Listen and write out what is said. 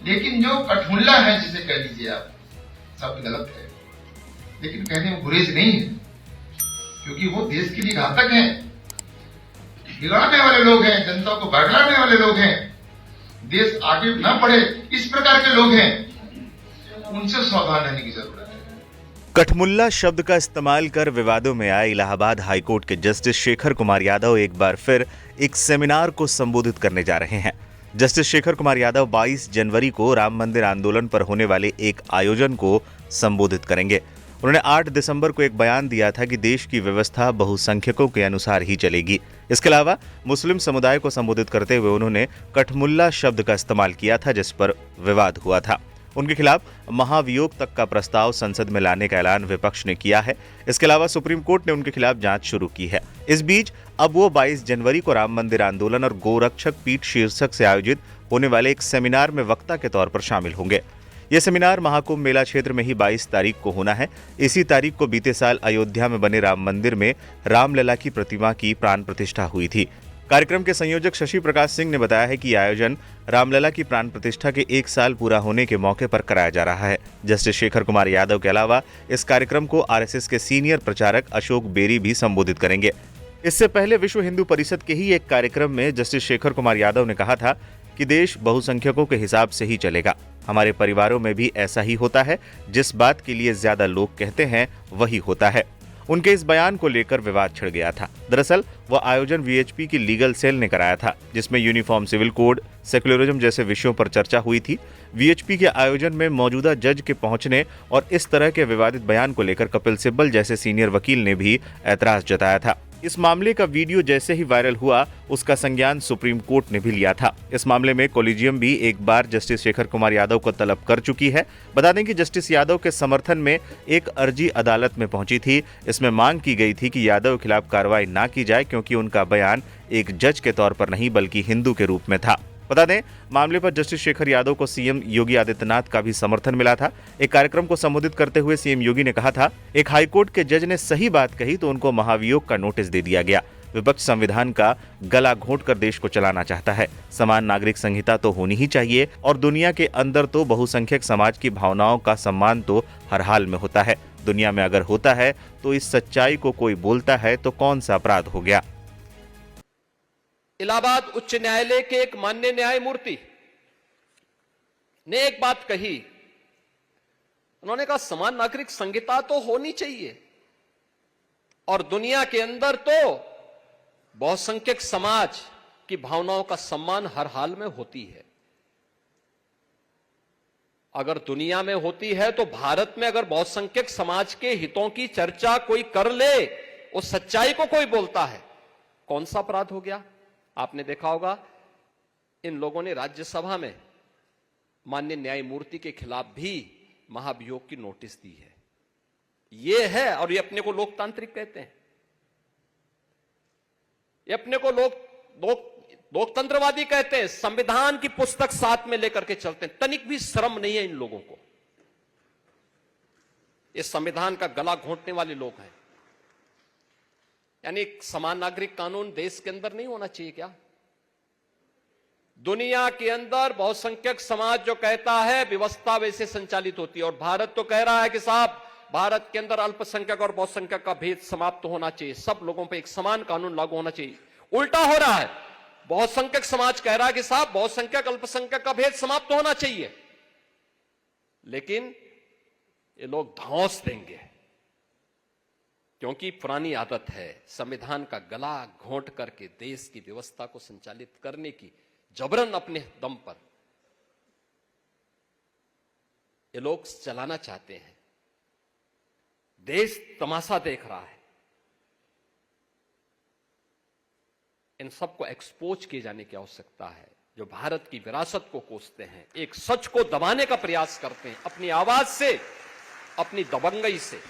लेकिन जो कठमुल्ला है, जिसे कह लीजिए आप, शब्द गलत है, लेकिन कहने में गुरेज नहीं है, क्योंकि वो देश के लिए घातक हैं, बिगाड़ने वाले लोग हैं, जनता को बरगलाने वाले लोग हैं, देश आगे न बढ़े इस प्रकार के लोग हैं, उनसे सावधान रहने की जरूरत है। कठमुल्ला शब्द का इस्तेमाल कर विवादों में आए इलाहाबाद हाईकोर्ट के जस्टिस शेखर कुमार यादव एक बार फिर एक सेमिनार को संबोधित करने जा रहे हैं। जस्टिस शेखर कुमार यादव 22 जनवरी को राम मंदिर आंदोलन पर होने वाले एक आयोजन को संबोधित करेंगे। उन्होंने 8 दिसंबर को एक बयान दिया था कि देश की व्यवस्था बहुसंख्यकों के अनुसार ही चलेगी। इसके अलावा मुस्लिम समुदाय को संबोधित करते हुए उन्होंने कठमुल्ला शब्द का इस्तेमाल किया था, जिस पर विवाद हुआ था। उनके खिलाफ महाभियोग तक का प्रस्ताव संसद में लाने का ऐलान विपक्ष ने किया है। इसके अलावा सुप्रीम कोर्ट ने उनके खिलाफ जांच शुरू की है। इस बीच अब वो 22 जनवरी को राम मंदिर आंदोलन और गोरक्षक पीठ शीर्षक से आयोजित होने वाले एक सेमिनार में वक्ता के तौर पर शामिल होंगे। यह सेमिनार महाकुंभ मेला क्षेत्र में ही 22 तारीख को होना है। इसी तारीख को बीते साल अयोध्या में बने राम मंदिर में रामलला की प्रतिमा की प्राण प्रतिष्ठा हुई थी। कार्यक्रम के संयोजक शशि प्रकाश सिंह ने बताया है कि आयोजन रामलला की प्राण प्रतिष्ठा के 1 साल पूरा होने के मौके पर कराया जा रहा है। जस्टिस शेखर कुमार यादव के अलावा इस कार्यक्रम को आरएसएस के सीनियर प्रचारक अशोक बेरी भी संबोधित करेंगे। इससे पहले विश्व हिंदू परिषद के ही एक कार्यक्रम में जस्टिस शेखर कुमार यादव ने कहा था कि देश बहुसंख्यकों के हिसाब से ही चलेगा। हमारे परिवारों में भी ऐसा ही होता है, जिस बात के लिए ज्यादा लोग कहते हैं वही होता है। उनके इस बयान को लेकर विवाद छिड़ गया था। दरअसल वह आयोजन वीएचपी की लीगल सेल ने कराया था, जिसमें यूनिफॉर्म सिविल कोड, सेक्युलरिज्म जैसे विषयों पर चर्चा हुई थी। वीएचपी के आयोजन में मौजूदा जज के पहुंचने और इस तरह के विवादित बयान को लेकर कपिल सिब्बल जैसे सीनियर वकील ने भी ऐतराज जताया था। इस मामले का वीडियो जैसे ही वायरल हुआ, उसका संज्ञान सुप्रीम कोर्ट ने भी लिया था। इस मामले में कॉलेजियम भी एक बार जस्टिस शेखर कुमार यादव को तलब कर चुकी है। बता दें कि जस्टिस यादव के समर्थन में एक अर्जी अदालत में पहुंची थी। इसमें मांग की गई थी कि यादव के खिलाफ कार्रवाई ना की जाए, क्योंकि उनका बयान एक जज के तौर पर नहीं बल्कि हिंदू के रूप में था। बता दें, मामले पर जस्टिस शेखर यादव को सीएम योगी आदित्यनाथ का भी समर्थन मिला था। एक कार्यक्रम को संबोधित करते हुए सीएम योगी ने कहा था, एक हाईकोर्ट के जज ने सही बात कही तो उनको महाभियोग का नोटिस दे दिया गया। विपक्ष संविधान का गला घोंटकर देश को चलाना चाहता है। समान नागरिक संहिता तो होनी ही चाहिए और दुनिया के अंदर तो बहुसंख्यक समाज की भावनाओं का सम्मान तो हर हाल में होता है। दुनिया में अगर होता है तो इस सच्चाई को कोई बोलता है तो कौन सा अपराध हो गया। इलाहाबाद उच्च न्यायालय के एक माननीय न्यायमूर्ति ने एक बात कही। उन्होंने कहा समान नागरिक संहिता तो होनी चाहिए और दुनिया के अंदर तो बहुसंख्यक समाज की भावनाओं का सम्मान हर हाल में होती है। अगर दुनिया में होती है तो भारत में अगर बहुसंख्यक समाज के हितों की चर्चा कोई कर ले, उस सच्चाई को कोई बोलता है, कौन सा अपराध हो गया। आपने देखा होगा इन लोगों ने राज्यसभा में माननीय न्यायमूर्ति के खिलाफ भी महाभियोग की नोटिस दी है। ये है, और ये अपने को लोकतांत्रिक कहते हैं, ये अपने को लोकतंत्रवादी कहते हैं। संविधान की पुस्तक साथ में लेकर के चलते हैं। तनिक भी शर्म नहीं है इन लोगों को। ये संविधान का गला घोंटने वाले लोग हैं। यानी समान नागरिक कानून देश के अंदर नहीं होना चाहिए क्या? दुनिया के अंदर बहुसंख्यक समाज जो कहता है व्यवस्था वैसे संचालित होती है, और भारत तो कह रहा है कि साहब भारत के अंदर अल्पसंख्यक और बहुसंख्यक का भेद समाप्त होना चाहिए, सब लोगों पर एक समान कानून लागू होना चाहिए। उल्टा हो रहा है, बहुसंख्यक समाज कह रहा है कि साहब बहुसंख्यक अल्पसंख्यक का भेद समाप्त होना चाहिए, लेकिन ये लोग धौंस देंगे, क्योंकि पुरानी आदत है संविधान का गला घोंट करके देश की व्यवस्था को संचालित करने की, जबरन अपने दम पर ये लोग चलाना चाहते हैं। देश तमाशा देख रहा है। इन सबको एक्सपोज किए जाने की आवश्यकता है। जो भारत की विरासत को कोसते हैं, एक सच को दबाने का प्रयास करते हैं अपनी आवाज से, अपनी दबंगई से।